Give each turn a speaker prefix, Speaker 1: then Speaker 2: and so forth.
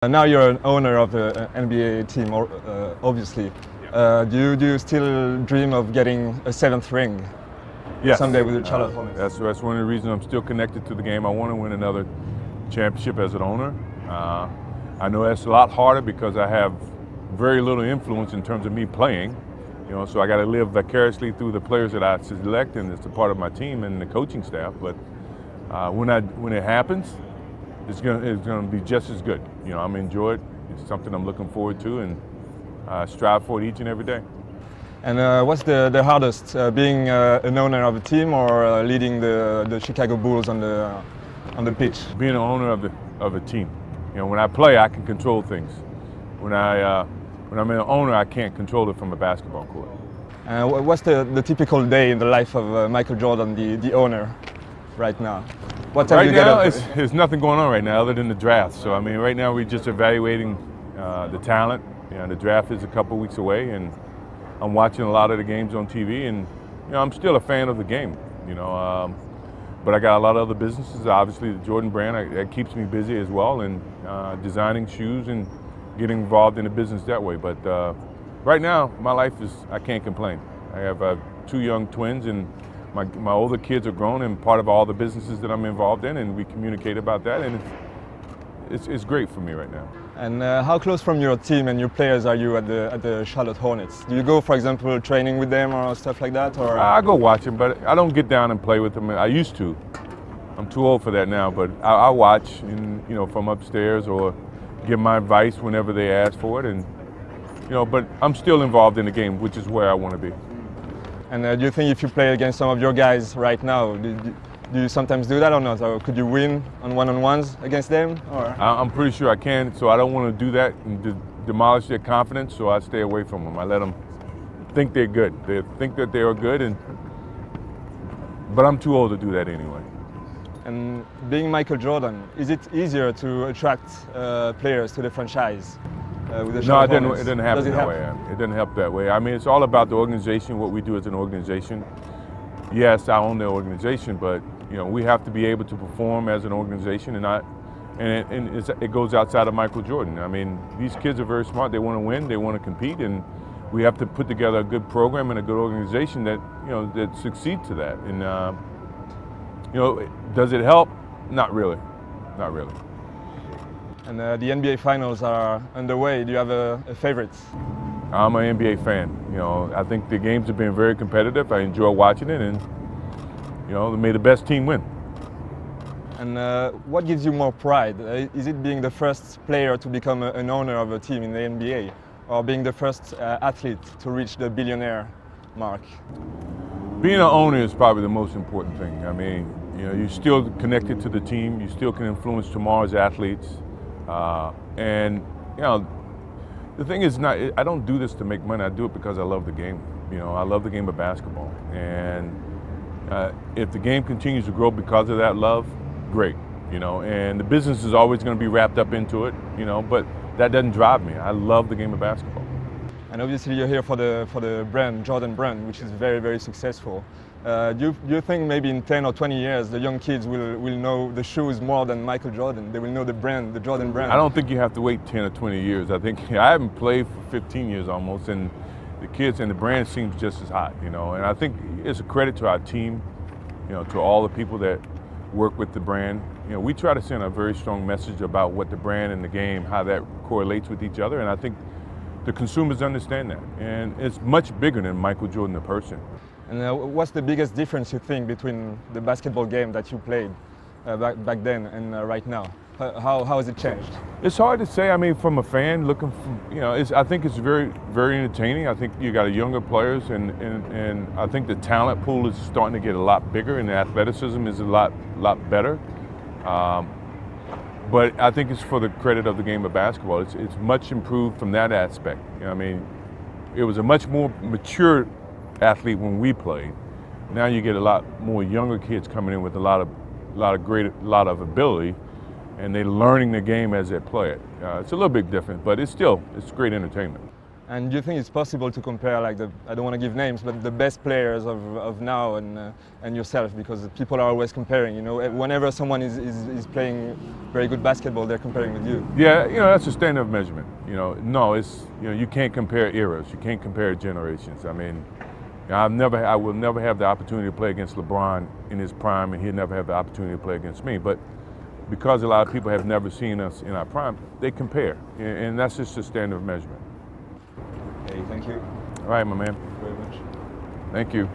Speaker 1: Now you're an owner of the NBA team, obviously. Do you still dream of getting a seventh ring someday with the Charlotte Hornets?
Speaker 2: That's one of the reasons I'm still connected to the game. I want to win another championship as an owner. I know that's a lot harder because I have very little influence in terms of me playing. So I got to live vicariously through the players that I select, and it's a part of my team and the coaching staff. But when it happens, it's gonna be just as good. I'm enjoy it. It's something I'm looking forward to, and strive for it each and every day.
Speaker 1: And what's the hardest, being an owner of a team or leading the Chicago Bulls on the pitch?
Speaker 2: Being an owner of a team. When I play, I can control things. When I'm an owner, I can't control it from a basketball court.
Speaker 1: What's the typical day in the life of Michael Jordan, the owner, right now? What time
Speaker 2: right
Speaker 1: do you get
Speaker 2: now,
Speaker 1: up?
Speaker 2: there's nothing going on right now other than the draft. So right now we're just evaluating the talent. The draft is a couple weeks away, and I'm watching a lot of the games on TV. And I'm still a fan of the game. But I got a lot of other businesses. Obviously, the Jordan brand that keeps me busy as well, and designing shoes and getting involved in the business that way. But right now, my life I can't complain. I have 2 young twins, and my older kids are grown and part of all the businesses that I'm involved in, and we communicate about that, and it's great for me right now.
Speaker 1: And how close from your team and your players are you at the Charlotte Hornets? Do you go, for example, training with them or stuff like that? Or
Speaker 2: I go watch them, but I don't get down and play with them. I used to. I'm too old for that now, but I watch, and from upstairs, or give my advice whenever they ask for it, and but I'm still involved in the game, which is where I want to be.
Speaker 1: And do you think if you play against some of your guys right now, do you sometimes do that or not? Or could you win on one-on-ones against them? Or?
Speaker 2: I'm pretty sure I can, so I don't want to do that and demolish their confidence, so I stay away from them. I let them think they're good. They think that they are good, but I'm too old to do that anyway.
Speaker 1: And being Michael Jordan, is it easier to attract players to the franchise?
Speaker 2: No, it didn't happen that way. It didn't help that way. It's all about the organization, what we do as an organization. Yes, I own the organization, but we have to be able to perform as an organization, and it goes outside of Michael Jordan. These kids are very smart. They want to win. They want to compete, and we have to put together a good program and a good organization that that succeed to that. And does it help? Not really. Not really.
Speaker 1: And the NBA Finals are underway. Do you have a favorite?
Speaker 2: I'm an NBA fan. I think the games have been very competitive. I enjoy watching it, and may the best team win.
Speaker 1: And what gives you more pride? Is it being the first player to become an owner of a team in the NBA, or being the first athlete to reach the billionaire mark?
Speaker 2: Being an owner is probably the most important thing. You're still connected to the team. You still can influence tomorrow's athletes. The thing is, I don't do this to make money. I do it because I love the game. I love the game of basketball. And if the game continues to grow because of that love, great. And the business is always going to be wrapped up into it, but that doesn't drive me. I love the game of basketball.
Speaker 1: And obviously you're here for the brand, Jordan brand, which is very, very successful. Do you think maybe in 10 or 20 years the young kids will know the shoes more than Michael Jordan? They will know the brand, the Jordan brand?
Speaker 2: I don't think you have to wait 10 or 20 years. I think I haven't played for 15 years almost, and the kids and the brand seems just as hot, And I think it's a credit to our team, to all the people that work with the brand. We try to send a very strong message about what the brand and the game, how that correlates with each other, and I think the consumers understand that. And it's much bigger than Michael Jordan, the person.
Speaker 1: And what's the biggest difference you think between the basketball game that you played back then and right now? How has it changed?
Speaker 2: It's hard to say. From a fan looking from, I think it's very, very entertaining. I think you got younger players, and I think the talent pool is starting to get a lot bigger, and the athleticism is a lot better. But I think it's for the credit of the game of basketball. It's much improved from that aspect. It was a much more mature athlete when we played. Now you get a lot more younger kids coming in with a lot of ability, and they're learning the game as they play it. It's a little bit different, but it's great entertainment.
Speaker 1: And do you think it's possible to compare, like I don't want to give names, but the best players of now and yourself, because people are always comparing. You know, whenever someone is playing very good basketball, they're comparing with you.
Speaker 2: Yeah, you know, that's a standard of measurement. You know, no, it's, you know, you can't compare eras. You can't compare generations. I mean, I will never have the opportunity to play against LeBron in his prime, and he'll never have the opportunity to play against me. But because a lot of people have never seen us in our prime, they compare, and that's just a standard of measurement.
Speaker 1: Okay, thank you.
Speaker 2: All right, my man.
Speaker 1: Very much.
Speaker 2: Thank you.